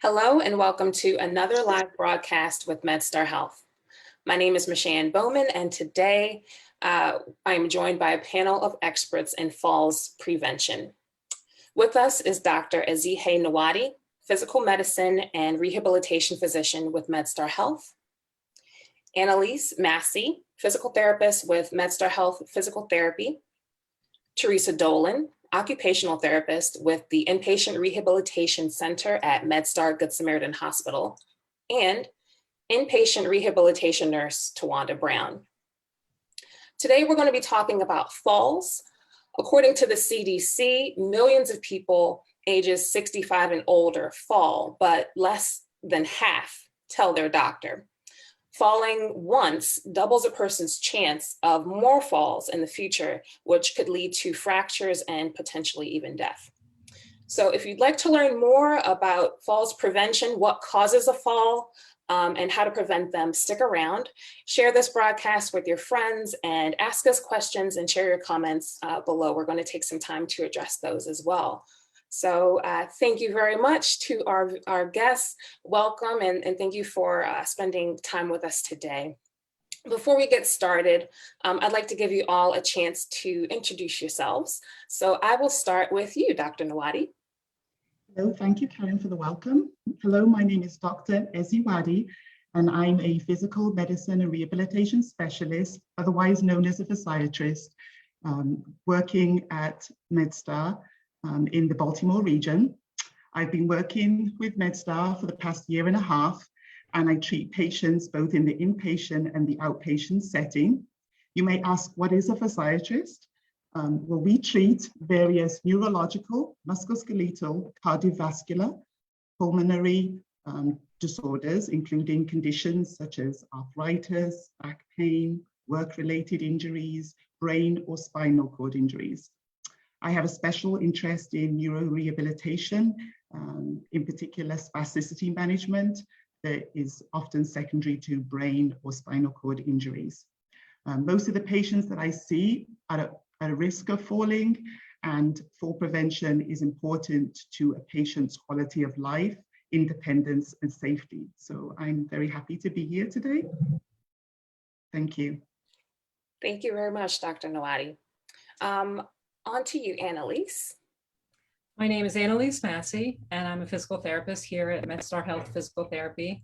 Hello and welcome to another live broadcast with MedStar Health. My name is Mashan Bowman, and today I am joined by a panel of experts in falls prevention. With us is Dr. Ezihe Nwadi, physical medicine and rehabilitation physician with MedStar Health, Annelise Massey, physical therapist with MedStar Health Physical Therapy, Teresa Dolan, occupational therapist with the Inpatient Rehabilitation Center at MedStar Good Samaritan Hospital, and inpatient rehabilitation nurse, Tawanda Brown. Today, we're going to be talking about falls. According to the CDC, millions of people ages 65 and older fall, but less than half tell their doctor. Falling once doubles a person's chance of more falls in the future, which could lead to fractures and potentially even death. So if you'd like to learn more about falls prevention, what causes a fall, and how to prevent them, stick around. Share this broadcast with your friends and ask us questions and share your comments below. We're going to take some time to address those as well. So thank you very much to our guests. Welcome and thank you for spending time with us today. Before we get started, I'd like to give you all a chance to introduce yourselves. So I will start with you, Dr. Nwadi. Hello, thank you, Karen, for the welcome. Hello, my name is Dr. Ezzy Waddy, and I'm a physical medicine and rehabilitation specialist, otherwise known as a physiatrist, working at MedStar in the Baltimore region. I've been working with MedStar for the past year and a half, and I treat patients both in the inpatient and the outpatient setting. You may ask, what is a physiatrist? Well, we treat various neurological, musculoskeletal, cardiovascular, pulmonary disorders, including conditions such as arthritis, back pain, work-related injuries, brain or spinal cord injuries. I have a special interest in neurorehabilitation, in particular spasticity management that is often secondary to brain or spinal cord injuries. Most of the patients that I see are at a risk of falling, and fall prevention is important to a patient's quality of life, independence, and safety. So I'm very happy to be here today. Thank you. Thank you very much, Dr. Nwadi. On to you, Annelise. My name is Annelise Massey, and I'm a physical therapist here at MedStar Health Physical Therapy.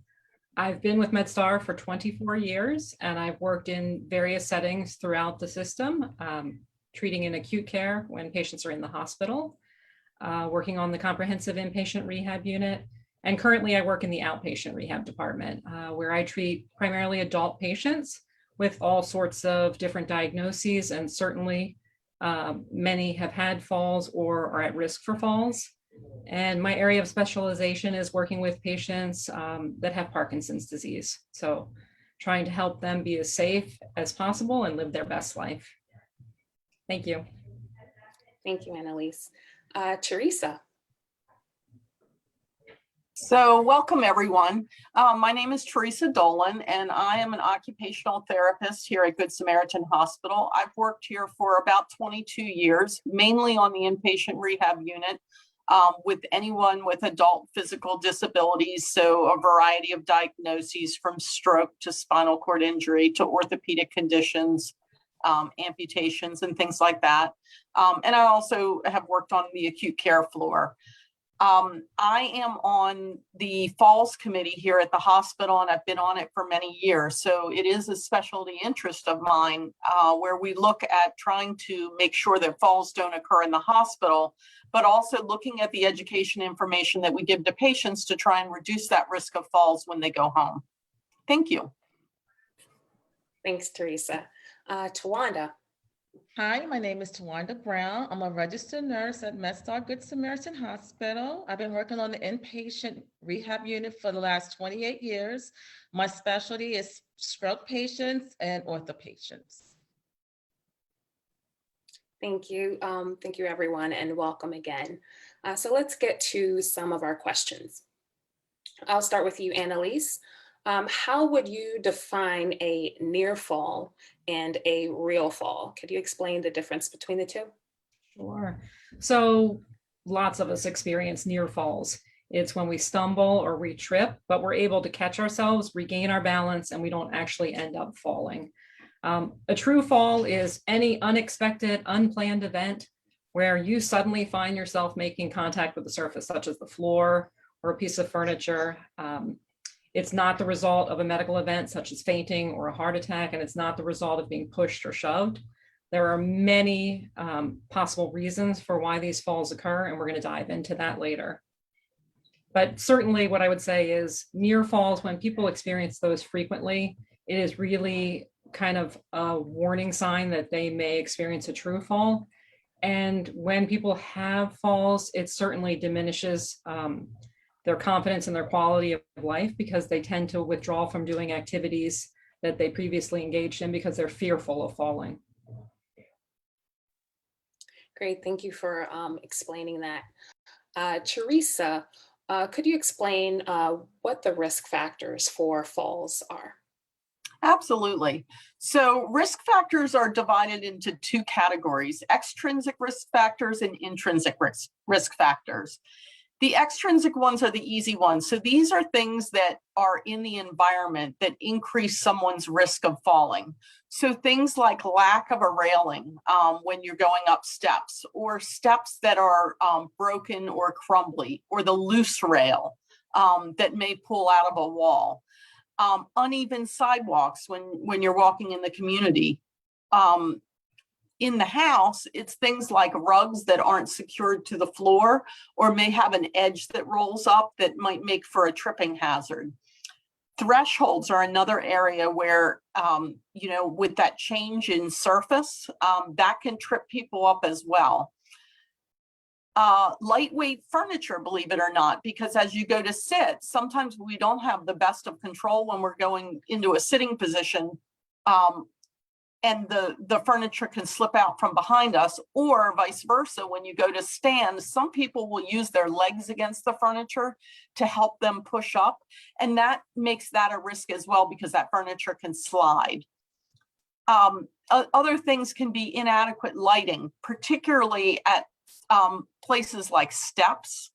I've been with MedStar for 24 years, and I've worked in various settings throughout the system, treating in acute care when patients are in the hospital, working on the comprehensive inpatient rehab unit, and currently I work in the outpatient rehab department, where I treat primarily adult patients with all sorts of different diagnoses, and certainly many have had falls or are at risk for falls. And my area of specialization is working with patients that have Parkinson's disease. So trying to help them be as safe as possible and live their best life. Thank you. Thank you, Annelise. Teresa. So welcome everyone. My name is Teresa Dolan, and I am an occupational therapist here at Good Samaritan Hospital. I've worked here for about 22 years, mainly on the inpatient rehab unit with anyone with adult physical disabilities. So a variety of diagnoses from stroke to spinal cord injury to orthopedic conditions, amputations and things like that. And I also have worked on the acute care floor. I am on the falls committee here at the hospital, and I've been on it for many years. So it is a specialty interest of mine where we look at trying to make sure that falls don't occur in the hospital, but also looking at the education information that we give to patients to try and reduce that risk of falls when they go home. Thank you. Thanks, Teresa. Tawanda. Hi, my name is Tawanda Brown. I'm a registered nurse at MedStar Good Samaritan Hospital. I've been working on the inpatient rehab unit for the last 28 years. My specialty is stroke patients and ortho patients. Thank you. Thank you, everyone, and welcome again. So let's get to some of our questions. I'll start with you, Annelise. How would you define a near fall and a real fall? Could you explain the difference between the two? Sure. So lots of us experience near falls. It's when we stumble or we trip, but we're able to catch ourselves, regain our balance, and we don't actually end up falling. A true fall is any unexpected, unplanned event where you suddenly find yourself making contact with the surface, such as the floor or a piece of furniture. It's not the result of a medical event such as fainting or a heart attack, and it's not the result of being pushed or shoved. There are many possible reasons for why these falls occur, and we're going to dive into that later. But certainly what I would say is near falls, when people experience those frequently, it is really kind of a warning sign that they may experience a true fall. And when people have falls, it certainly diminishes their confidence and their quality of life, because they tend to withdraw from doing activities that they previously engaged in because they're fearful of falling. Great, thank you for explaining that. Teresa, could you explain what the risk factors for falls are? Absolutely. So risk factors are divided into two categories: extrinsic risk factors and intrinsic risk factors. The extrinsic ones are the easy ones. So these are things that are in the environment that increase someone's risk of falling. So things like lack of a railing when you're going up steps, or steps that are broken or crumbly, or the loose rail that may pull out of a wall. Uneven sidewalks when you're walking in the community. In the house, it's things like rugs that aren't secured to the floor, or may have an edge that rolls up that might make for a tripping hazard. Thresholds are another area where, with that change in surface, that can trip people up as well. Lightweight furniture, believe it or not, because as you go to sit, sometimes we don't have the best of control when we're going into a sitting position, and the furniture can slip out from behind us, or vice versa. When you go to stand, some people will use their legs against the furniture to help them push up, and that makes that a risk as well, because that furniture can slide. Other things can be inadequate lighting, particularly at places like steps,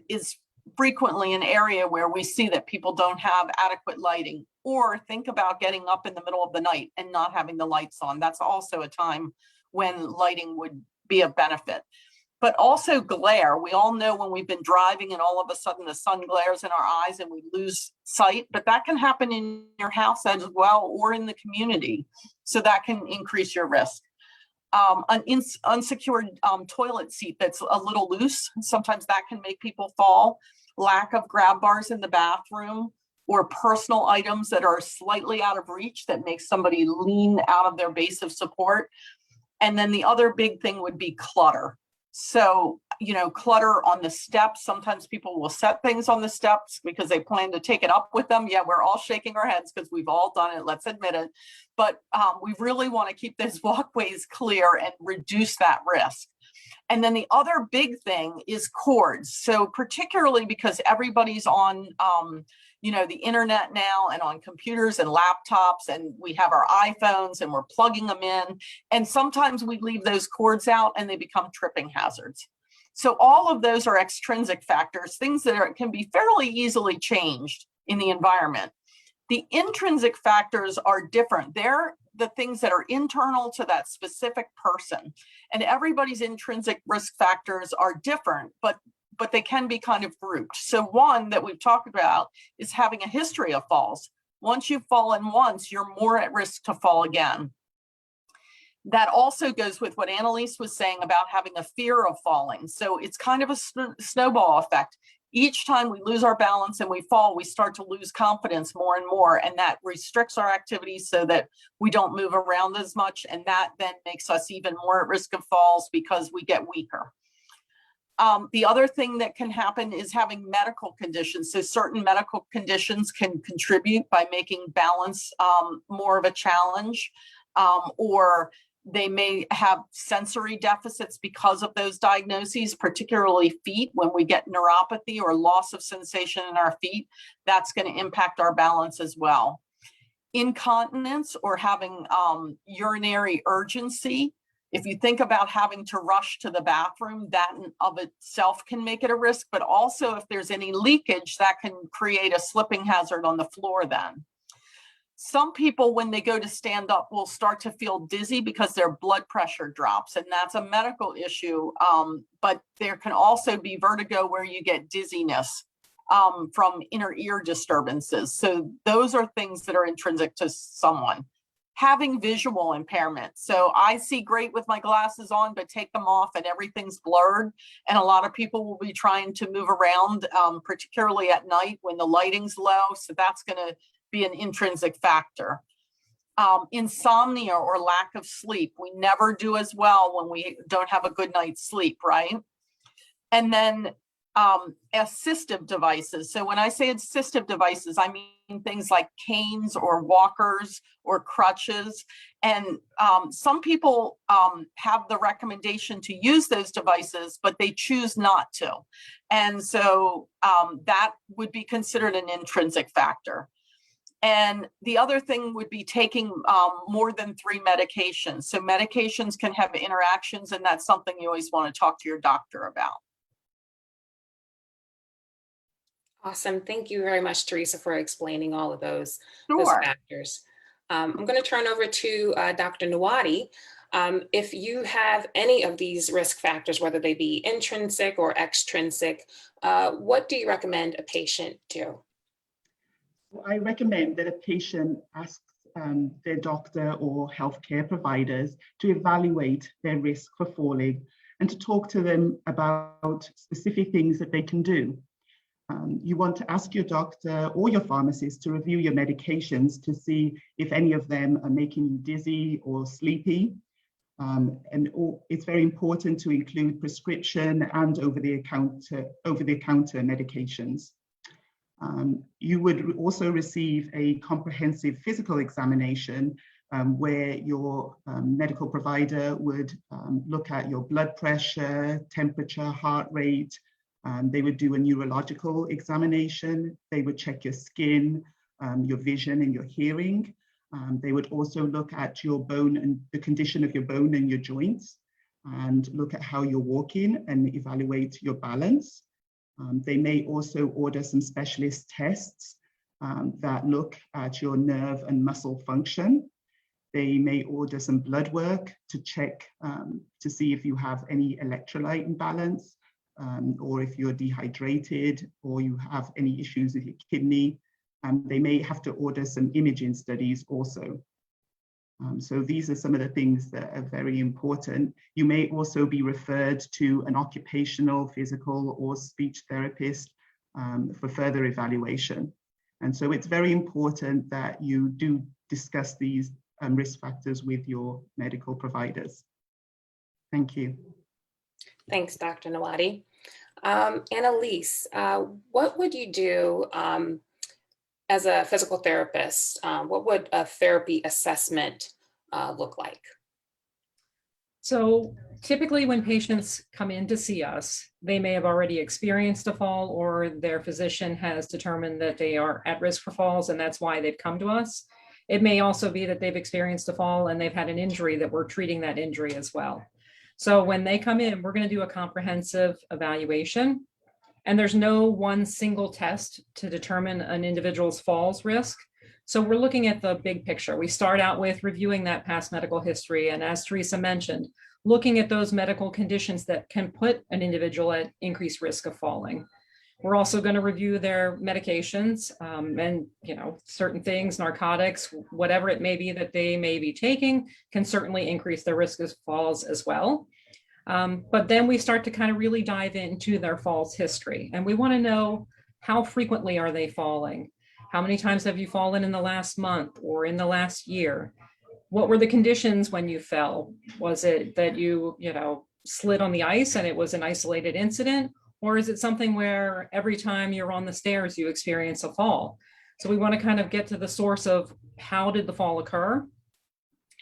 is frequently an area where we see that people don't have adequate lighting. Or think about getting up in the middle of the night and not having the lights on. That's also a time when lighting would be of benefit. But also glare. We all know when we've been driving and all of a sudden the sun glares in our eyes and we lose sight, but that can happen in your house as well, or in the community. So that can increase your risk. An unsecured toilet seat that's a little loose, sometimes that can make people fall. Lack of grab bars in the bathroom, or personal items that are slightly out of reach that make somebody lean out of their base of support. And then the other big thing would be clutter. So, clutter on the steps. Sometimes people will set things on the steps because they plan to take it up with them. Yeah, we're all shaking our heads because we've all done it, let's admit it. But we really want to keep those walkways clear and reduce that risk. And then the other big thing is cords. So particularly because everybody's on the internet now, and on computers and laptops, and we have our iPhones and we're plugging them in. And sometimes we leave those cords out and they become tripping hazards. So all of those are extrinsic factors, things that can be fairly easily changed in the environment. The intrinsic factors are different. They're the things that are internal to that specific person. And everybody's intrinsic risk factors are different, but they can be kind of grouped. So one that we've talked about is having a history of falls. Once you've fallen once, you're more at risk to fall again. That also goes with what Annelise was saying about having a fear of falling. So it's kind of a snowball effect. Each time we lose our balance and we fall, we start to lose confidence more and more, and that restricts our activities so that we don't move around as much, and that then makes us even more at risk of falls because we get weaker. The other thing that can happen is having medical conditions. So certain medical conditions can contribute by making balance more of a challenge, or they may have sensory deficits because of those diagnoses, particularly feet. When we get neuropathy or loss of sensation in our feet, that's going to impact our balance as well. Incontinence or having urinary urgency If you think about having to rush to the bathroom, that in of itself can make it a risk, but also if there's any leakage, that can create a slipping hazard on the floor then. Some people, when they go to stand up, will start to feel dizzy because their blood pressure drops, and that's a medical issue. But there can also be vertigo where you get dizziness from inner ear disturbances. So those are things that are intrinsic to someone. Having visual impairment. So I see great with my glasses on, but take them off and everything's blurred. And a lot of people will be trying to move around, particularly at night when the lighting's low. So that's going to be an intrinsic factor. Insomnia or lack of sleep. We never do as well when we don't have a good night's sleep, right? And then assistive devices. So when I say assistive devices, I mean things like canes or walkers or crutches. And some people have the recommendation to use those devices, but they choose not to. And so that would be considered an intrinsic factor. And the other thing would be taking more than 3 medications. So medications can have interactions, and that's something you always want to talk to your doctor about. Awesome. Thank you very much, Teresa, for explaining all of those Sure. factors. I'm going to turn over to Dr. Nwadi. If you have any of these risk factors, whether they be intrinsic or extrinsic, what do you recommend a patient do? I recommend that a patient asks their doctor or healthcare providers to evaluate their risk for falling and to talk to them about specific things that they can do. You want to ask your doctor or your pharmacist to review your medications to see if any of them are making you dizzy or sleepy. It's very important to include prescription and over-the-counter medications. You would also receive a comprehensive physical examination where your medical provider would look at your blood pressure, temperature, heart rate. They would do a neurological examination. They would check your skin, your vision, and your hearing. They would also look at your bone and the condition of your bone and your joints, and look at how you're walking and evaluate your balance. They may also order some specialist tests that look at your nerve and muscle function. They may order some blood work to check to see if you have any electrolyte imbalance, or if you're dehydrated, or you have any issues with your kidney. They may have to order some imaging studies also. So these are some of the things that are very important. You may also be referred to an occupational, physical, or speech therapist for further evaluation. And so it's very important that you do discuss these risk factors with your medical providers. Thank you. Thanks, Dr. Nwadi. Annelise, what would you do as a physical therapist? What would a therapy assessment look like? So typically when patients come in to see us, they may have already experienced a fall, or their physician has determined that they are at risk for falls, and that's why they've come to us. It may also be that they've experienced a fall and they've had an injury that we're treating that injury as well. So when they come in, we're going to do a comprehensive evaluation, and there's no one single test to determine an individual's falls risk. So we're looking at the big picture. We start out with reviewing that past medical history, and as Teresa mentioned, looking at those medical conditions that can put an individual at increased risk of falling. We're also going to review their medications and, certain things, narcotics, whatever it may be that they may be taking can certainly increase their risk of falls as well. But then we start to kind of really dive into their falls history, and we want to know, how frequently are they falling? How many times have you fallen in the last month or in the last year? What were the conditions when you fell? Was it that you slid on the ice and it was an isolated incident? Or is it something where every time you're on the stairs, you experience a fall? So we want to kind of get to the source of, how did the fall occur?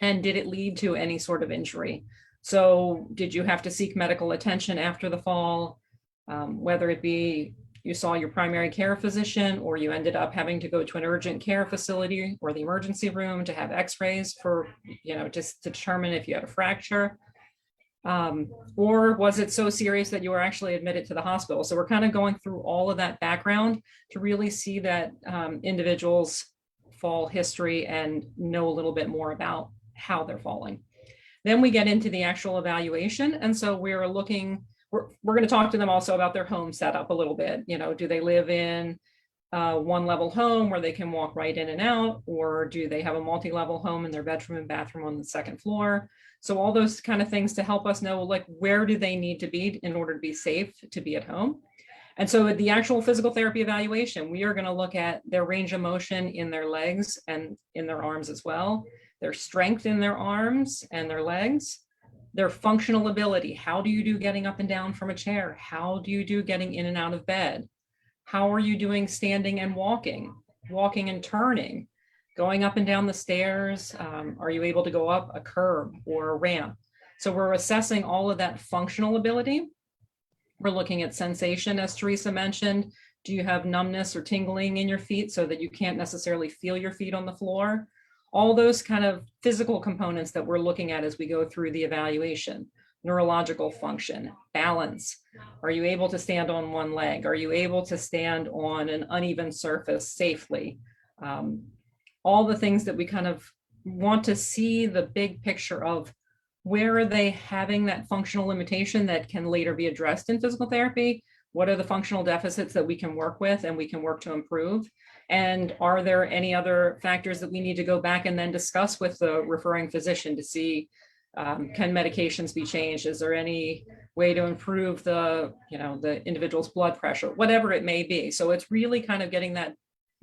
And did it lead to any sort of injury? So did you have to seek medical attention after the fall? Whether it be you saw your primary care physician, or you ended up having to go to an urgent care facility or the emergency room to have x-rays for, just to determine if you had a fracture. Or was it so serious that you were actually admitted to the hospital? So we're kind of going through all of that background to really see that individuals' fall history and know a little bit more about how they're falling. Then we get into the actual evaluation. And so we're going to talk to them also about their home setup a little bit. You know, do they live in one level home where they can walk right in and out, or do they have a multi-level home in their bedroom and bathroom on the second floor? So all those kind of things to help us know, like, where do they need to be in order to be safe to be at home? And so the actual physical therapy evaluation, we are going to look at their range of motion in their legs and in their arms as well, their strength in their arms and their legs, their functional ability. How do you do getting up and down from a chair? How do you do getting in and out of bed? How are you doing standing and walking and turning, going up and down the stairs? Are you able to go up a curb or a ramp? So we're assessing all of that functional ability. We're looking at sensation, as Teresa mentioned. Do you have numbness or tingling in your feet so that you can't necessarily feel your feet on the floor? All those kind of physical components that we're looking at as we go through the evaluation. Neurological function, balance. Are you able to stand on one leg? Are you able to stand on an uneven surface safely? All the things that we kind of want to see the big picture of, where are they having that functional limitation that can later be addressed in physical therapy? What are the functional deficits that we can work with and we can work to improve? And are there any other factors that we need to go back and then discuss with the referring physician to see, can medications be changed? Is there any way to improve the individual's blood pressure, whatever it may be? So it's really kind of getting that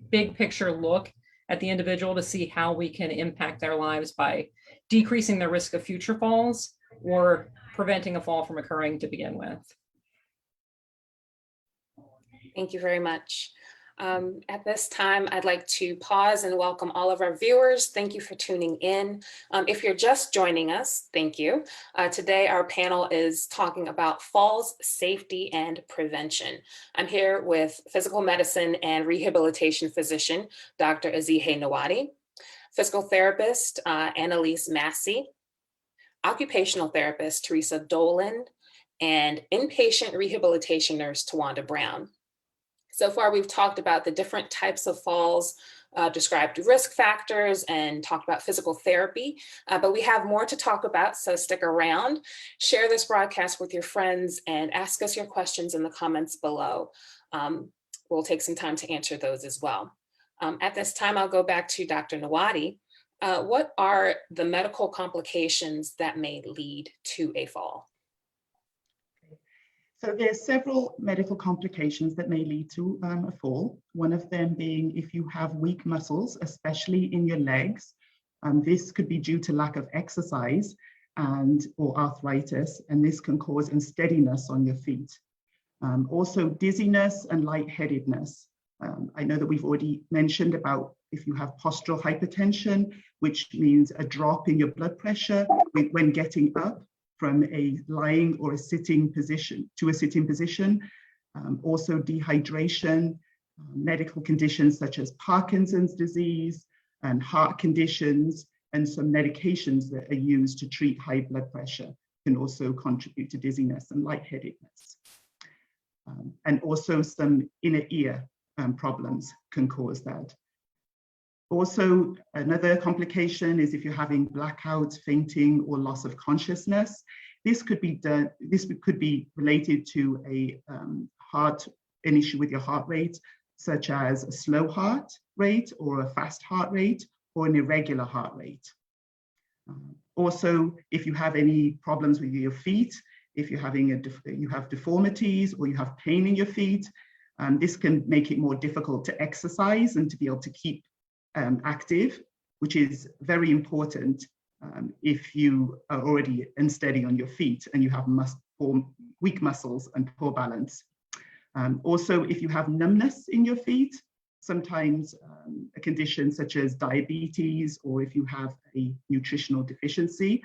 big picture look at the individual to see how we can impact their lives by decreasing the risk of future falls or preventing a fall from occurring to begin with. Thank you very much. At this time, I'd like to pause and welcome all of our viewers. Thank you for tuning in. If you're just joining us, thank you. Today, our panel is talking about falls, safety, and prevention. I'm here with physical medicine and rehabilitation physician, Dr. Ezihe Nwadi, physical therapist, Annelise Massey, occupational therapist, Teresa Dolan, and inpatient rehabilitation nurse, Tawanda Brown. So far, we've talked about the different types of falls, described risk factors, and talked about physical therapy, but we have more to talk about, so stick around. Share this broadcast with your friends and ask us your questions in the comments below. We'll take some time to answer those as well. At this time, I'll go back to Dr. Nwadi. What are the medical complications that may lead to a fall? So there are several medical complications that may lead to a fall. One of them being if you have weak muscles, especially in your legs. This could be due to lack of exercise or arthritis, and this can cause unsteadiness on your feet. Also dizziness and lightheadedness. I know that we've already mentioned about if you have postural hypertension, which means a drop in your blood pressure when getting up from a lying or a sitting position to a sitting position. Also dehydration, medical conditions such as Parkinson's disease and heart conditions, and some medications that are used to treat high blood pressure can also contribute to dizziness and lightheadedness. And also some inner ear problems can cause that. Also, another complication is if you're having blackouts, fainting, or loss of consciousness. This could be related to an issue with your heart rate, such as a slow heart rate or a fast heart rate or an irregular heart rate. Also, if you have any problems with your feet, if you're you have deformities or you have pain in your feet, this can make it more difficult to exercise and to be able to keep active, which is very important if you are already unsteady on your feet and you have weak muscles and poor balance. Also, if you have numbness in your feet, sometimes a condition such as diabetes, or if you have a nutritional deficiency,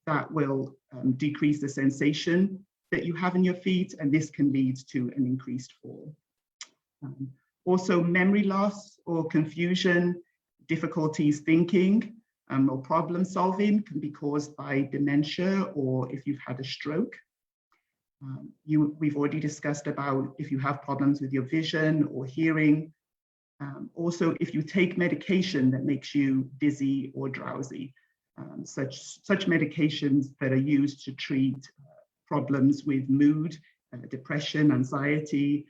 that will decrease the sensation that you have in your feet, and this can lead to an increased fall. Also, memory loss or confusion, difficulties thinking, or problem solving can be caused by dementia or if you've had a stroke. We've already discussed about if you have problems with your vision or hearing. Also, if you take medication that makes you dizzy or drowsy, such medications that are used to treat problems with mood, depression, anxiety,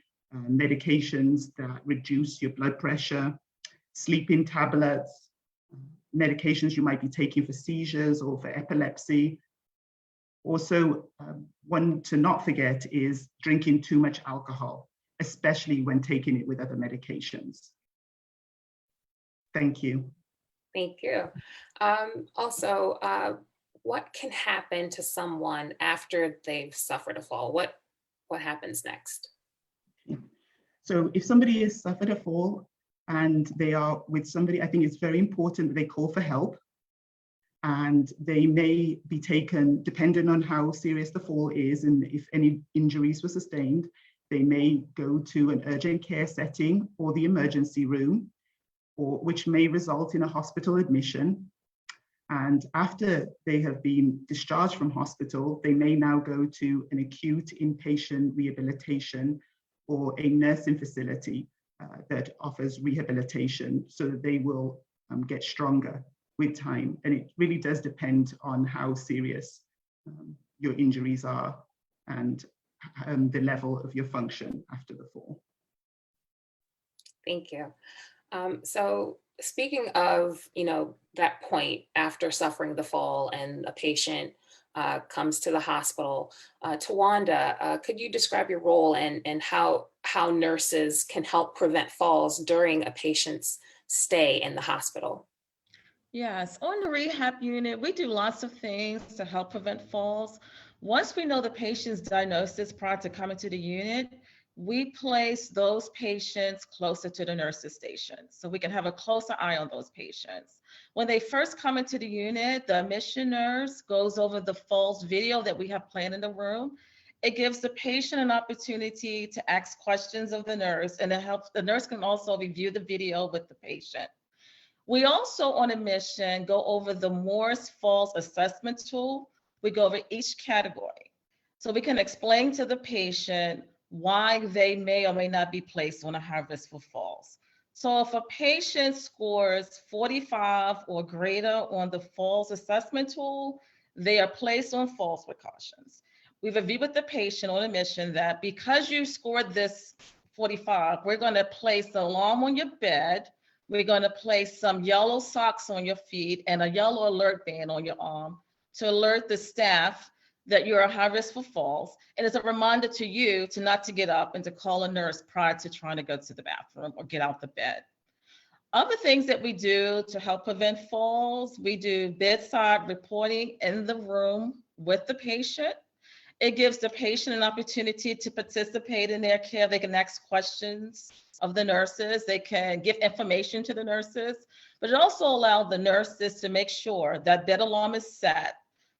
medications that reduce your blood pressure, sleeping tablets, medications you might be taking for seizures or for epilepsy. Also, one to not forget is drinking too much alcohol, especially when taking it with other medications. Thank you. Thank you. Also, what can happen to someone after they've suffered a fall? What happens next? So if somebody has suffered a fall and they are with somebody, I think it's very important that they call for help. And they may be taken, depending on how serious the fall is and if any injuries were sustained, they may go to an urgent care setting or the emergency room, or which may result in a hospital admission. And after they have been discharged from hospital, they may now go to an acute inpatient rehabilitation or a nursing facility that offers rehabilitation so that they will get stronger with time. And it really does depend on how serious your injuries are and the level of your function after the fall. Thank you. So speaking of, that point after suffering the fall and a patient comes to the hospital, Tawanda, could you describe your role and how nurses can help prevent falls during a patient's stay in the hospital? Yes, on the rehab unit, we do lots of things to help prevent falls. Once we know the patient's diagnosis prior to coming to the unit, we place those patients closer to the nurse's station so we can have a closer eye on those patients. When they first come into the unit, the admission nurse goes over the falls video that we have playing in the room. It gives the patient an opportunity to ask questions of the nurse, and it helps the nurse can also review the video with the patient. We also on admission go over the Morse Falls Assessment Tool. We go over each category. So we can explain to the patient why they may or may not be placed on a high risk for falls. So if a patient scores 45 or greater on the falls assessment tool, they are placed on falls precautions. We review with the patient on admission that because you scored this 45, we're going to place the alarm on your bed. We're going to place some yellow socks on your feet and a yellow alert band on your arm to alert the staff that you're a high risk for falls. And it's a reminder to you to not to get up and to call a nurse prior to trying to go to the bathroom or get out the bed. Other things that we do to help prevent falls, we do bedside reporting in the room with the patient. It gives the patient an opportunity to participate in their care. They can ask questions of the nurses. They can give information to the nurses, but it also allows the nurses to make sure that bed alarm is set,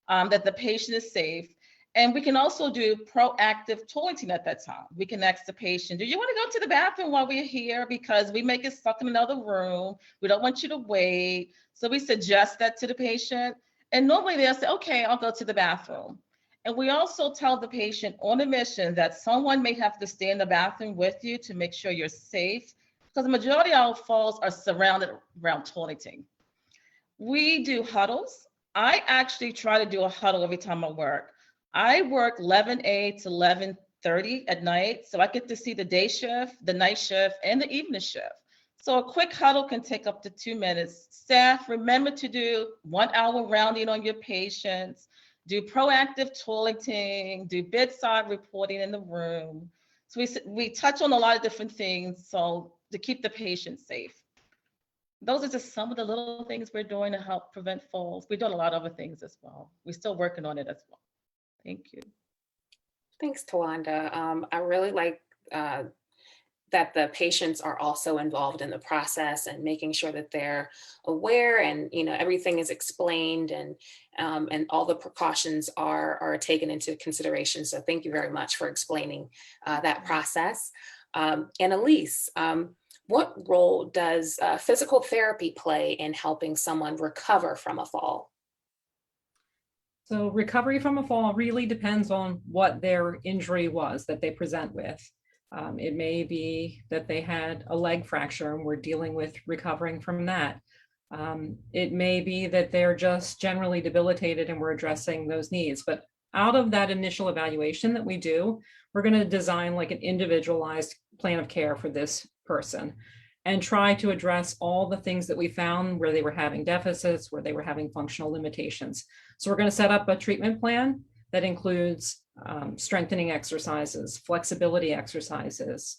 that the patient is safe. And we can also do proactive toileting at that time. We can ask the patient, do you want to go to the bathroom while we're here? Because we may get stuck in another room. We don't want you to wait. So we suggest that to the patient. And normally they'll say, okay, I'll go to the bathroom. And we also tell the patient on admission that someone may have to stay in the bathroom with you to make sure you're safe, because the majority of our falls are surrounded around toileting. We do huddles. I actually try to do a huddle every time I work. I work 11A to 11:30 at night, so I get to see the day shift, the night shift, and the evening shift. So a quick huddle can take up to 2 minutes. Staff, remember to do 1 hour rounding on your patients, do proactive toileting, do bedside reporting in the room. So we touch on a lot of different things so to keep the patient safe. Those are just some of the little things we're doing to help prevent falls. We're doing a lot of other things as well. We're still working on it as well. Thank you. Thanks, Tawanda. I really like that the patients are also involved in the process and making sure that they're aware and everything is explained and all the precautions are taken into consideration. So thank you very much for explaining that process. Annelise, What role does physical therapy play in helping someone recover from a fall? So recovery from a fall really depends on what their injury was that they present with. It may be that they had a leg fracture and we're dealing with recovering from that. It may be that they're just generally debilitated and we're addressing those needs. But out of that initial evaluation that we do, we're going to design like an individualized plan of care for this person and try to address all the things that we found where they were having deficits, where they were having functional limitations. So we're going to set up a treatment plan that includes strengthening exercises, flexibility exercises,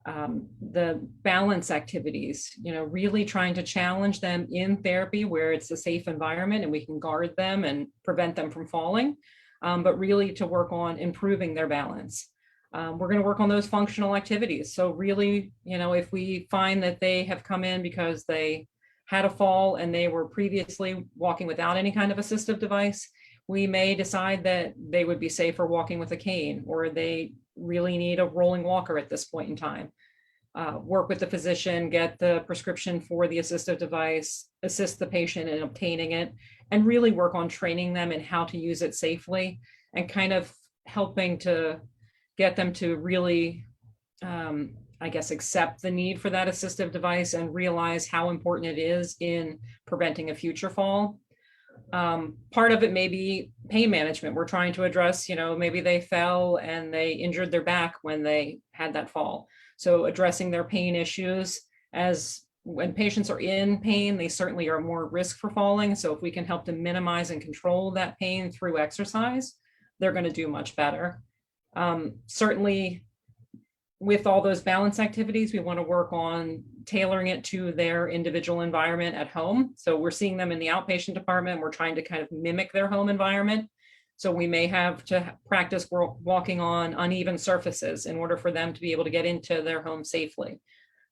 the balance activities, really trying to challenge them in therapy where it's a safe environment and we can guard them and prevent them from falling, but really to work on improving their balance. We're going to work on those functional activities. So really, if we find that they have come in because they had a fall and they were previously walking without any kind of assistive device, we may decide that they would be safer walking with a cane, or they really need a rolling walker at this point in time. Work with the physician, get the prescription for the assistive device, assist the patient in obtaining it, and really work on training them in how to use it safely and kind of helping to get them to really, accept the need for that assistive device and realize how important it is in preventing a future fall. Part of it may be pain management. We're trying to address, maybe they fell and they injured their back when they had that fall. So addressing their pain issues, as when patients are in pain, they certainly are more at risk for falling. So if we can help to minimize and control that pain through exercise, they're going to do much better. Certainly with all those balance activities, we want to work on tailoring it to their individual environment at home. So we're seeing them in the outpatient department. We're trying to kind of mimic their home environment. So we may have to practice walking on uneven surfaces in order for them to be able to get into their home safely.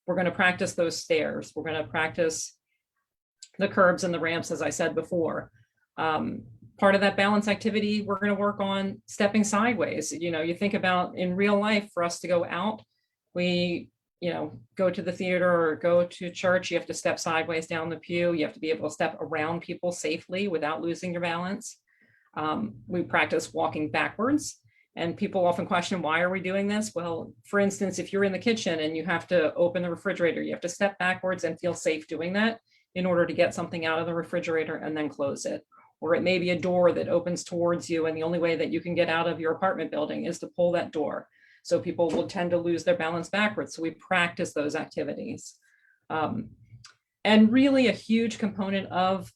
We're going to practice those stairs. We're going to practice the curbs and the ramps, as I said before. Part of that balance activity, we're going to work on stepping sideways. You think about in real life, for us to go out, we, go to the theater or go to church, you have to step sideways down the pew. You have to be able to step around people safely without losing your balance. We practice walking backwards, and people often question, why are we doing this? Well, for instance, if you're in the kitchen and you have to open the refrigerator, you have to step backwards and feel safe doing that in order to get something out of the refrigerator and then close it. Or it may be a door that opens towards you, and the only way that you can get out of your apartment building is to pull that door. So people will tend to lose their balance backwards. So we practice those activities. And really a huge component of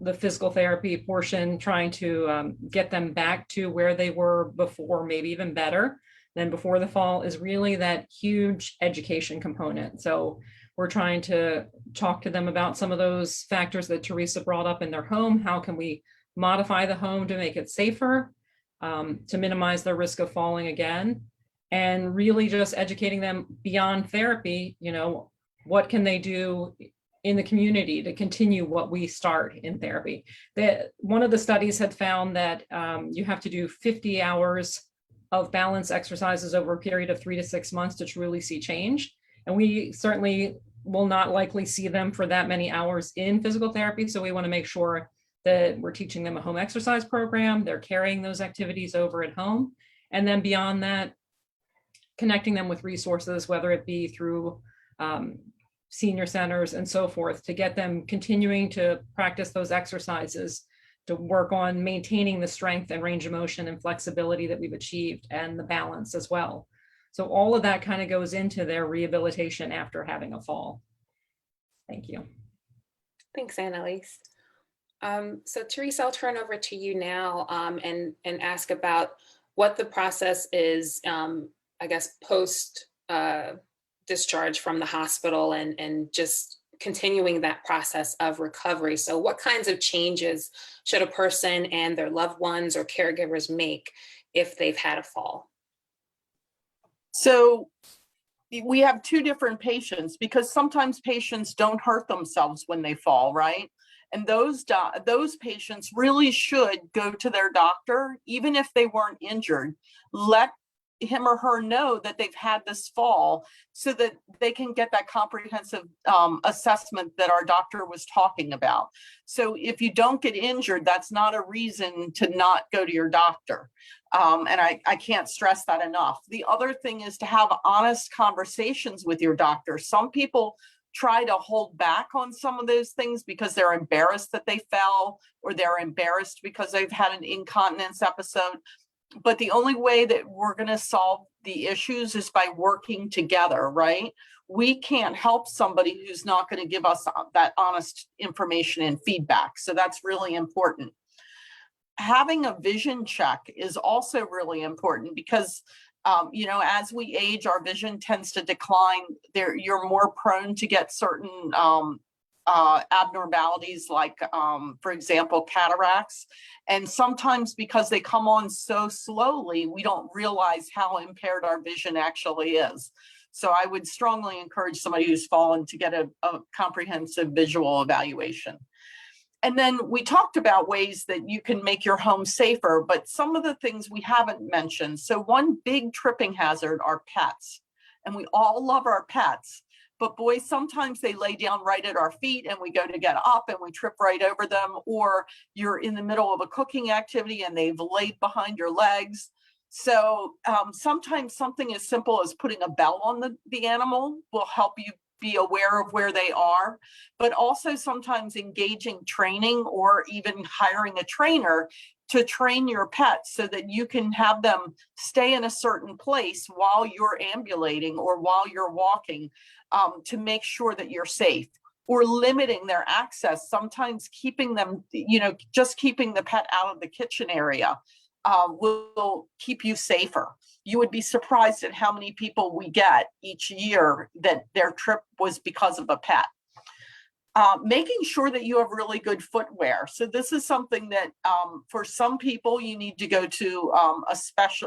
the physical therapy portion, trying to get them back to where they were before, maybe even better than before the fall, is really that huge education component. So we're trying to talk to them about some of those factors that Teresa brought up in their home. How can we modify the home to make it safer, to minimize their risk of falling again, and really just educating them beyond therapy. What can they do in the community to continue what we start in therapy? One of the studies had found that you have to do 50 hours of balance exercises over a period of 3 to 6 months to truly see change. And we certainly will not likely see them for that many hours in physical therapy. So we want to make sure that we're teaching them a home exercise program, they're carrying those activities over at home. And then beyond that, connecting them with resources, whether it be through senior centers and so forth, to get them continuing to practice those exercises, to work on maintaining the strength and range of motion and flexibility that we've achieved, and the balance as well. So all of that kind of goes into their rehabilitation after having a fall. Thank you. Thanks, Annelise. So Teresa, I'll turn over to you now and ask about what the process is, post discharge from the hospital and just continuing that process of recovery. So what kinds of changes should a person and their loved ones or caregivers make if they've had a fall? So we have two different patients, because sometimes patients don't hurt themselves when they fall, right? And those patients really should go to their doctor, even if they weren't injured. Let him or her know that they've had this fall so that they can get that comprehensive assessment that our doctor was talking about. So if you don't get injured, that's not a reason to not go to your doctor. And I can't stress that enough. The other thing is to have honest conversations with your doctor. Some people try to hold back on some of those things because they're embarrassed that they fell, or they're embarrassed because they've had an incontinence episode. But the only way that we're going to solve the issues is by working together, right? We can't help somebody who's not going to give us that honest information and feedback. So that's really important. Having a vision check is also really important because, you know, as we age, our vision tends to decline. You're more prone to get certain abnormalities like, for example, cataracts. And sometimes because they come on so slowly, we don't realize how impaired our vision actually is. So I would strongly encourage somebody who's fallen to get a comprehensive visual evaluation. And then we talked about ways that you can make your home safer, but some of the things we haven't mentioned. So one big tripping hazard are pets. And we all love our pets. But boy, sometimes they lay down right at our feet and we go to get up and we trip right over them, or you're in the middle of a cooking activity and they've laid behind your legs. So sometimes something as simple as putting a bell on the animal will help you be aware of where they are, but also sometimes engaging training or even hiring a trainer to train your pets so that you can have them stay in a certain place while you're ambulating or while you're walking, to make sure that you're safe, or limiting their access. Sometimes keeping them, you know, just keeping the pet out of the kitchen area will keep you safer. You would be surprised at how many people we get each year that their trip was because of a pet. Making sure that you have really good footwear. So this is something that for some people you need to go to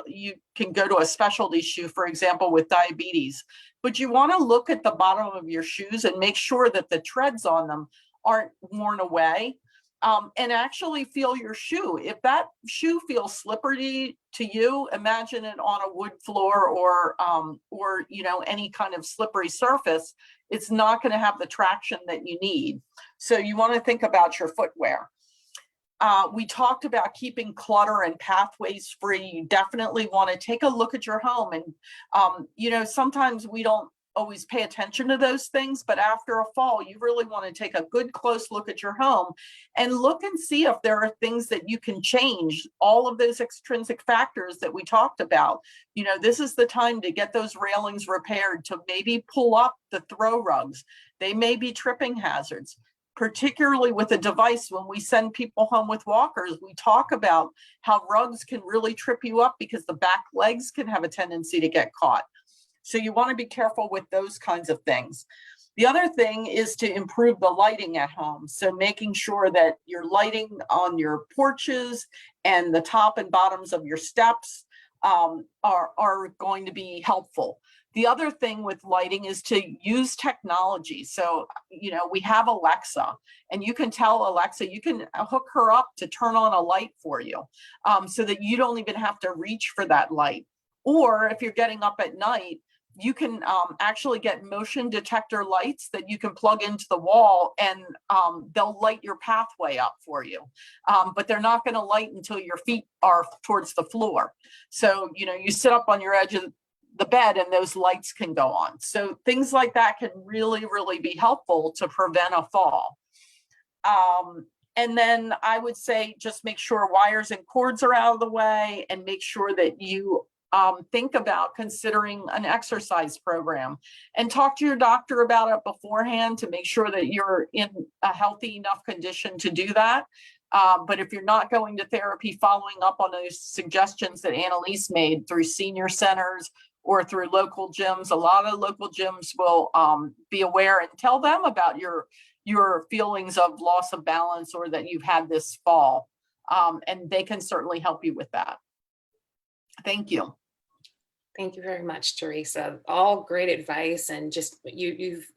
you can go to a specialty shoe, for example, with diabetes, but you want to look at the bottom of your shoes and make sure that the treads on them aren't worn away. And actually feel your shoe. If that shoe feels slippery to you, imagine it on a wood floor or you know, any kind of slippery surface. It's not going to have the traction that you need. So you want to think about your footwear. We talked about keeping clutter and pathways free. You definitely want to take a look at your home. And, you know, sometimes we don't always pay attention to those things, but after a fall, you really want to take a good close look at your home and look and see if there are things that you can change. All of those extrinsic factors that we talked about, you know, this is the time to get those railings repaired, to maybe pull up the throw rugs. They may be tripping hazards, particularly with a device. When we send people home with walkers, we talk about how rugs can really trip you up because the back legs can have a tendency to get caught. So you want to be careful with those kinds of things. The other thing is to improve the lighting at home. So making sure that your lighting on your porches and the top and bottoms of your steps are going to be helpful. The other thing with lighting is to use technology. So, you know, we have Alexa, and you can tell Alexa, you can hook her up to turn on a light for you, so that you don't even have to reach for that light. Or if you're getting up at night, you can actually get motion detector lights that you can plug into the wall, and they'll light your pathway up for you. But they're not going to light until your feet are towards the floor. So, you know, you sit up on your edge of the bed and those lights can go on. So things like that can really, really be helpful to prevent a fall. And then I would say just make sure wires and cords are out of the way, and make sure that you think about considering an exercise program, and talk to your doctor about it beforehand to make sure that you're in a healthy enough condition to do that. But if you're not going to therapy, following up on those suggestions that Annelise made through senior centers or through local gyms. A lot of local gyms will be aware and tell them about your feelings of loss of balance or that you've had this fall. And they can certainly help you with that. Thank you. Thank you very much, Teresa. All great advice, and just you've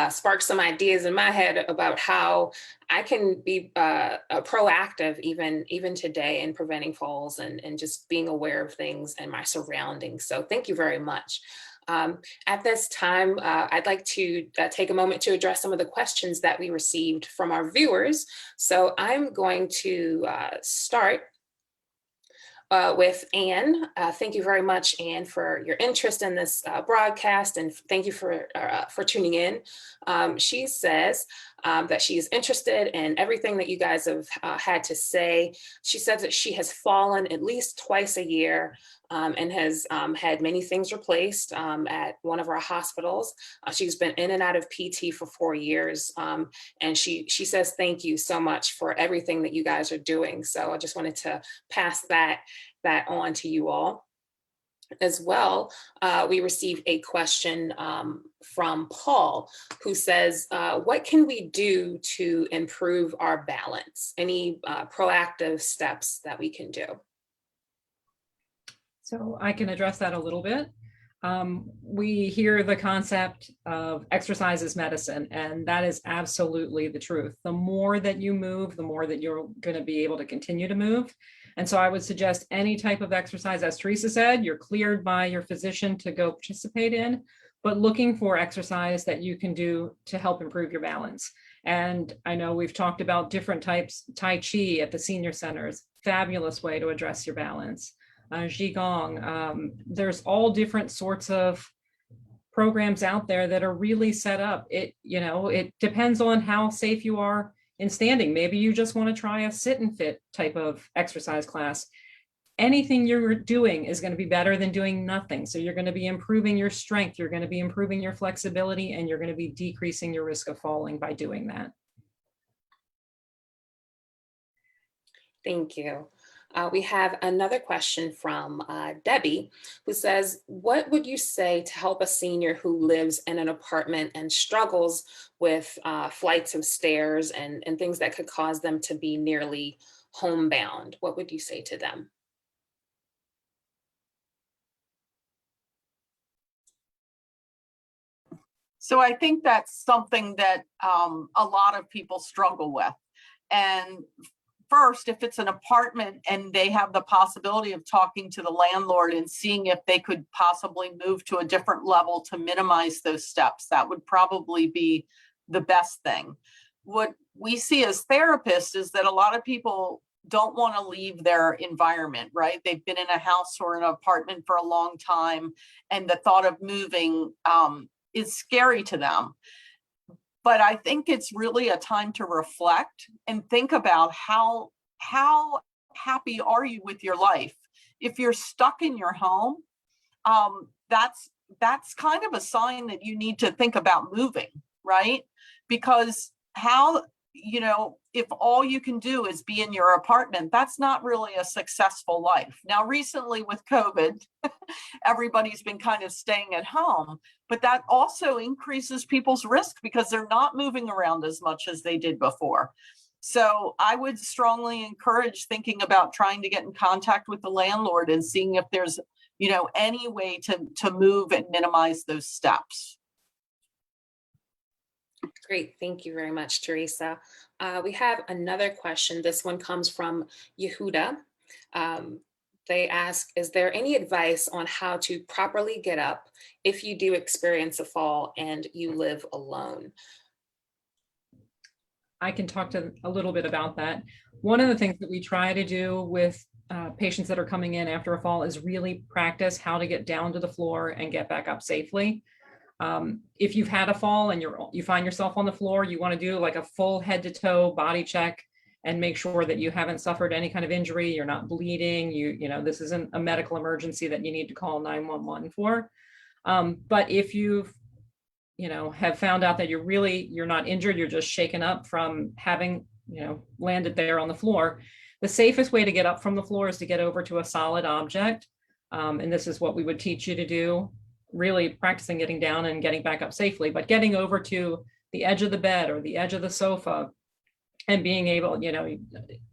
sparked some ideas in my head about how I can be proactive even today in preventing falls and just being aware of things and my surroundings. So thank you very much. At this time, I'd like to take a moment to address some of the questions that we received from our viewers. So I'm going to start with Anne. Thank you very much, Anne, for your interest in this broadcast, and thank you for tuning in. She says that she is interested in everything that you guys have had to say. She says that she has fallen at least twice a year and has had many things replaced at one of our hospitals. She's been in and out of PT for 4 years, and she says thank you so much for everything that you guys are doing. So I just wanted to pass that on to you all. As well, we received a question from Paul, who says, what can we do to improve our balance? Any proactive steps that we can do? So I can address that a little bit. We hear the concept of exercise is medicine, and that is absolutely the truth. The more that you move, the more that you're going to be able to continue to move. And so I would suggest any type of exercise, as Teresa said, you're cleared by your physician to go participate in, but looking for exercise that you can do to help improve your balance. And I know we've talked about different types, Tai Chi at the senior centers, fabulous way to address your balance. Qigong, there's all different sorts of programs out there that are really set up. It depends on how safe you are in standing. Maybe you just want to try a sit and fit type of exercise class. Anything you're doing is going to be better than doing nothing. So you're going to be improving your strength, you're going to be improving your flexibility, and you're going to be decreasing your risk of falling by doing that. Thank you. We have another question from Debbie, who says, what would you say to help a senior who lives in an apartment and struggles with flights of stairs and things that could cause them to be nearly homebound? What would you say to them? So I think that's something that a lot of people struggle with. And first, if it's an apartment and they have the possibility of talking to the landlord and seeing if they could possibly move to a different level to minimize those steps, that would probably be the best thing. What we see as therapists is that a lot of people don't want to leave their environment, right? They've been in a house or an apartment for a long time, and the thought of moving is scary to them. But I think it's really a time to reflect and think about how happy are you with your life? If you're stuck in your home, that's kind of a sign that you need to think about moving, right? Because if all you can do is be in your apartment, that's not really a successful life. Now, recently with COVID, everybody's been kind of staying at home, but that also increases people's risk because they're not moving around as much as they did before. So I would strongly encourage thinking about trying to get in contact with the landlord and seeing if there's, any way to move and minimize those steps. Great, thank you very much, Teresa. We have another question. This one comes from Yehuda. They ask, is there any advice on how to properly get up if you do experience a fall and you live alone? I can talk a little bit about that. One of the things that we try to do with patients that are coming in after a fall is really practice how to get down to the floor and get back up safely. If you've had a fall and you find yourself on the floor, you want to do like a full head to toe body check and make sure that you haven't suffered any kind of injury, you're not bleeding, this isn't a medical emergency that you need to call 911 for. But if you've have found out that you're not injured, you're just shaken up from having, landed there on the floor, the safest way to get up from the floor is to get over to a solid object. And this is what we would teach you to do, really practicing getting down and getting back up safely, but getting over to the edge of the bed or the edge of the sofa and being able,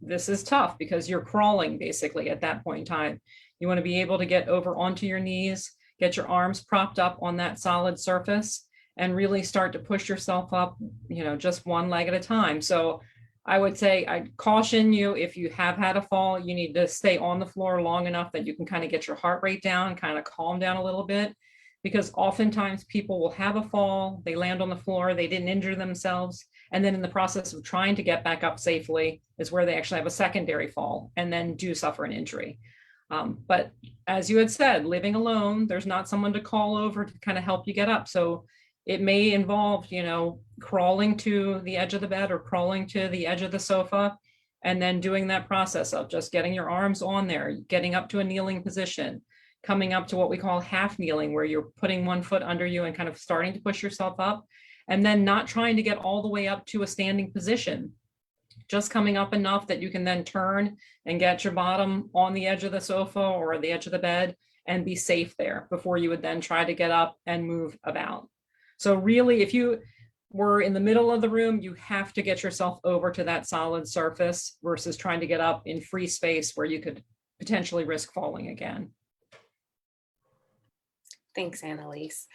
this is tough because you're crawling basically at that point in time. You want to be able to get over onto your knees get your arms propped up on that solid surface and really start to push yourself up, just one leg at a time. So I would say, I'd caution you, if you have had a fall, you need to stay on the floor long enough that you can kind of get your heart rate down, kind of calm down a little bit, because oftentimes people will have a fall, they land on the floor, they didn't injure themselves, and then in the process of trying to get back up safely is where they actually have a secondary fall and then do suffer an injury. But as you had said, living alone, there's not someone to call over to kind of help you get up. So it may involve, crawling to the edge of the bed or crawling to the edge of the sofa, and then doing that process of just getting your arms on there, getting up to a kneeling position, coming up to what we call half kneeling, where you're putting one foot under you and kind of starting to push yourself up, and then not trying to get all the way up to a standing position, just coming up enough that you can then turn and get your bottom on the edge of the sofa or the edge of the bed and be safe there before you would then try to get up and move about. So really, if you were in the middle of the room, you have to get yourself over to that solid surface versus trying to get up in free space where you could potentially risk falling again. Thanks, Annelise.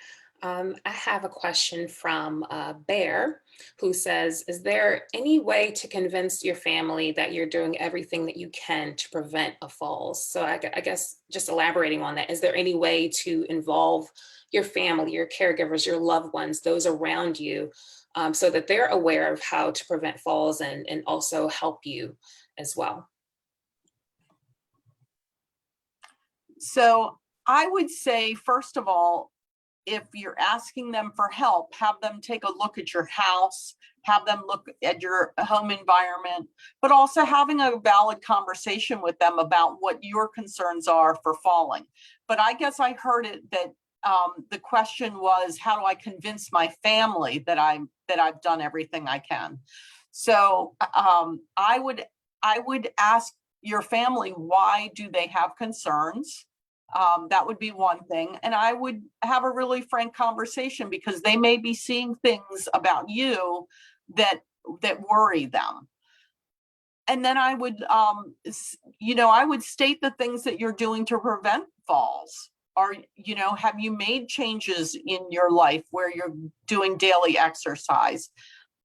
I have a question from Bear, who says, is there any way to convince your family that you're doing everything that you can to prevent a fall? So I guess just elaborating on that, is there any way to involve your family, your caregivers, your loved ones, those around you, so that they're aware of how to prevent falls and also help you as well? So I would say, first of all, if you're asking them for help, have them take a look at your house, have them look at your home environment, but also having a valid conversation with them about what your concerns are for falling. But I guess I heard it that the question was, how do I convince my family that I've done everything I can? So I would ask your family, why do they have concerns? That would be one thing. And I would have a really frank conversation, because they may be seeing things about you that worry them. And then I would, I would state the things that you're doing to prevent falls. Or, have you made changes in your life where you're doing daily exercise?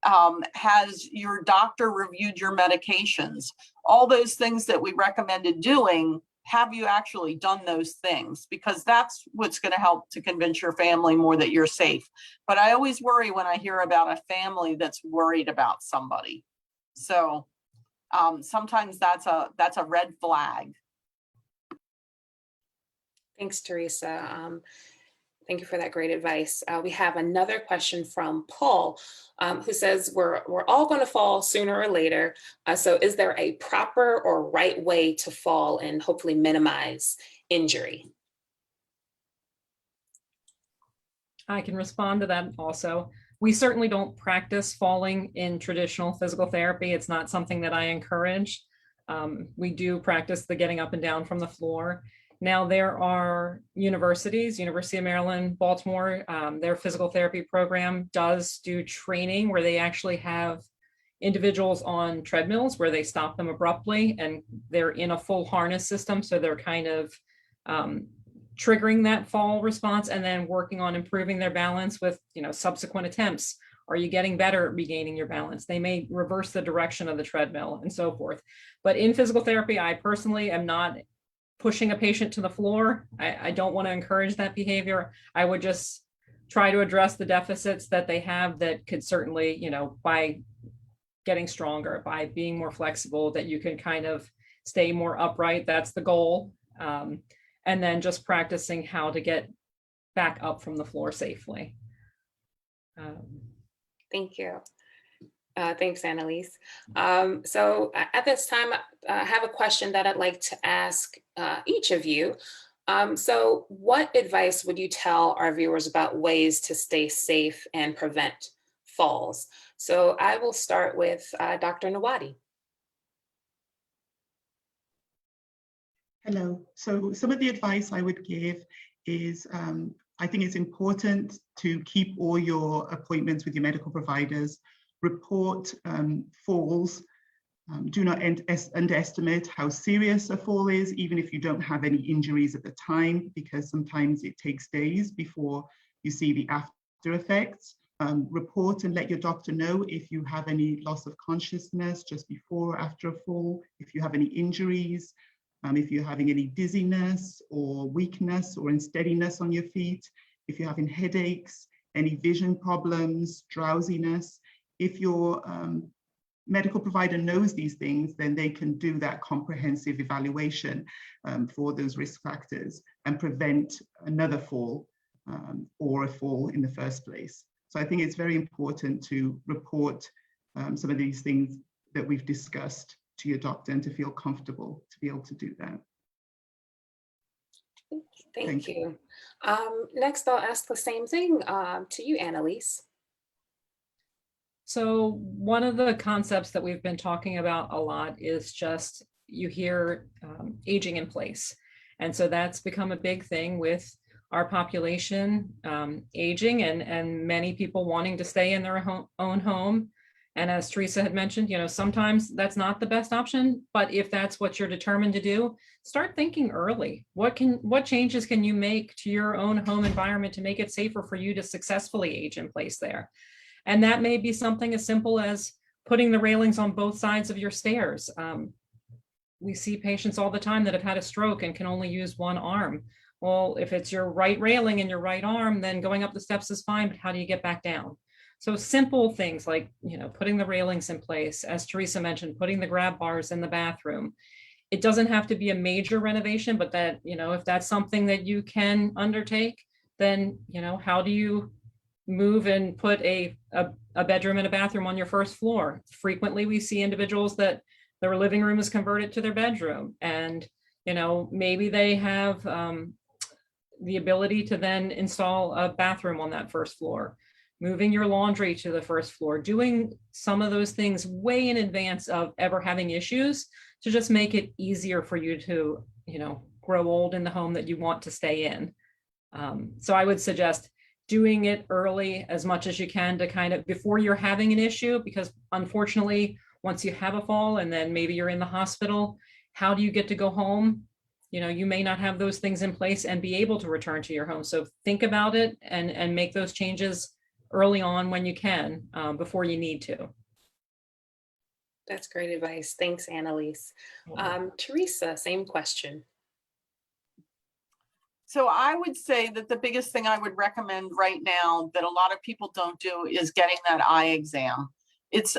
Has your doctor reviewed your medications? All those things that we recommended doing, have you actually done those things? Because that's what's going to help to convince your family more that you're safe. But I always worry when I hear about a family that's worried about somebody. So sometimes that's a red flag. Thanks, Teresa. Thank you for that great advice. We have another question from Paul, who says, we're all going to fall sooner or later. So is there a proper or right way to fall and hopefully minimize injury? I can respond to that also. We certainly don't practice falling in traditional physical therapy. It's not something that I encourage. We do practice the getting up and down from the floor. Now, there are universities, University of Maryland, Baltimore, their physical therapy program does do training where they actually have individuals on treadmills where they stop them abruptly and they're in a full harness system. So they're kind of triggering that fall response and then working on improving their balance with, subsequent attempts. Are you getting better at regaining your balance? They may reverse the direction of the treadmill and so forth. But in physical therapy, I personally am not pushing a patient to the floor. I don't want to encourage that behavior. I would just try to address the deficits that they have that could certainly, by getting stronger, by being more flexible, that you can kind of stay more upright. That's the goal. And then just practicing how to get back up from the floor safely. Thank you. Thanks, Annelise. So at this time, I have a question that I'd like to ask each of you. So what advice would you tell our viewers about ways to stay safe and prevent falls? So I will start with Dr. Nwadi. Hello. So some of the advice I would give is I think it's important to keep all your appointments with your medical providers, report falls Do not underestimate how serious a fall is, even if you don't have any injuries at the time, because sometimes it takes days before you see the after effects. Report and let your doctor know if you have any loss of consciousness just before or after a fall, if you have any injuries, if you're having any dizziness or weakness or unsteadiness on your feet, if you're having headaches, any vision problems, drowsiness. If your medical provider knows these things, then they can do that comprehensive evaluation for those risk factors and prevent another fall or a fall in the first place. So I think it's very important to report some of these things that we've discussed to your doctor and to feel comfortable to be able to do that. Thank you. Next, I'll ask the same thing to you, Annelise. So one of the concepts that we've been talking about a lot is just, you hear aging in place. And so that's become a big thing with our population aging and many people wanting to stay in their own home. And as Teresa had mentioned, sometimes that's not the best option, but if that's what you're determined to do, start thinking early. What changes can you make to your own home environment to make it safer for you to successfully age in place there? And that may be something as simple as putting the railings on both sides of your stairs. We see patients all the time that have had a stroke and can only use one arm. Well, if it's your right railing and your right arm, then going up the steps is fine, but how do you get back down? So simple things like, putting the railings in place, as Teresa mentioned, putting the grab bars in the bathroom. It doesn't have to be a major renovation, but that, if that's something that you can undertake, then, how do you move and put a bedroom and a bathroom on your first floor? Frequently, we see individuals that their living room is converted to their bedroom, and maybe they have the ability to then install a bathroom on that first floor, moving your laundry to the first floor, doing some of those things way in advance of ever having issues to just make it easier for you to, grow old in the home that you want to stay in. So I would suggest doing it early as much as you can to kind of before you're having an issue, because unfortunately, once you have a fall and then maybe you're in the hospital, how do you get to go home? You may not have those things in place and be able to return to your home. So think about it and make those changes early on when you can, before you need to. That's great advice. Thanks, Annelise. Teresa, same question. So I would say that the biggest thing I would recommend right now that a lot of people don't do is getting that eye exam. It's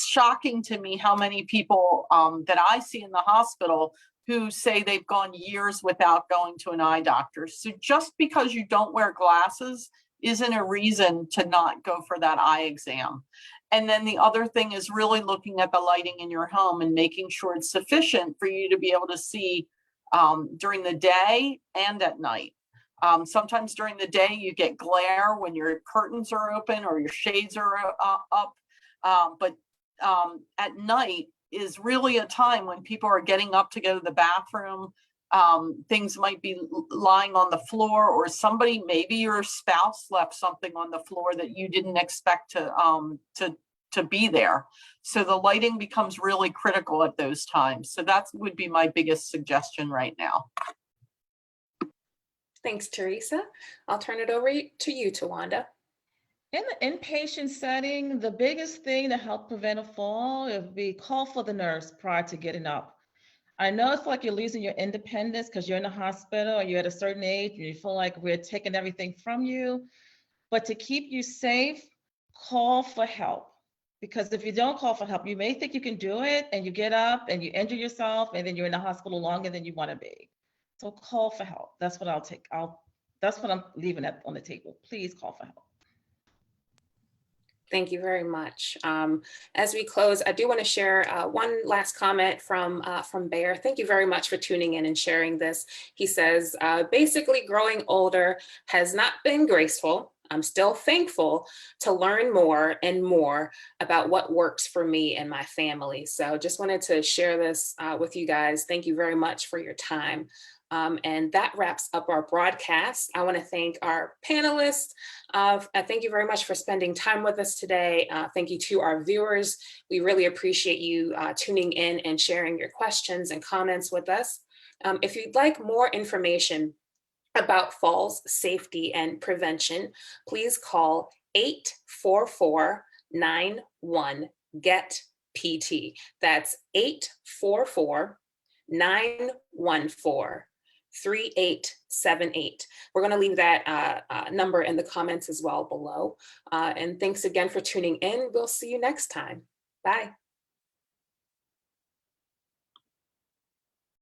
shocking to me how many people that I see in the hospital who say they've gone years without going to an eye doctor. So just because you don't wear glasses isn't a reason to not go for that eye exam. And then the other thing is really looking at the lighting in your home and making sure it's sufficient for you to be able to see during the day and at night. Sometimes during the day you get glare when your curtains are open or your shades are up. But at night is really a time when people are getting up to go to the bathroom. Things might be lying on the floor, or somebody, maybe your spouse left something on the floor that you didn't expect to be there. So the lighting becomes really critical at those times. So that would be my biggest suggestion right now. Thanks, Teresa. I'll turn it over to you, Towanda. In the inpatient setting, the biggest thing to help prevent a fall would be call for the nurse prior to getting up. I know it's like you're losing your independence because you're in the hospital or you're at a certain age and you feel like we're taking everything from you. But to keep you safe, call for help. Because if you don't call for help, you may think you can do it and you get up and you injure yourself and then you're in the hospital longer than you want to be. So call for help. That's what that's what I'm leaving on the table. Please call for help. Thank you very much. As we close, I do want to share one last comment from Bear. Thank you very much for tuning in and sharing this. He says, basically growing older has not been graceful. I'm still thankful to learn more and more about what works for me and my family. So just wanted to share this with you guys. Thank you very much for your time. And that wraps up our broadcast. I want to thank our panelists. Thank you very much for spending time with us today. Thank you to our viewers. We really appreciate you tuning in and sharing your questions and comments with us. If you'd like more information about falls safety and prevention, please call 844-91-GET-PT. That's 844-914-3878. We're going to leave that number in the comments as well below. And thanks again for tuning in. We'll see you next time. Bye.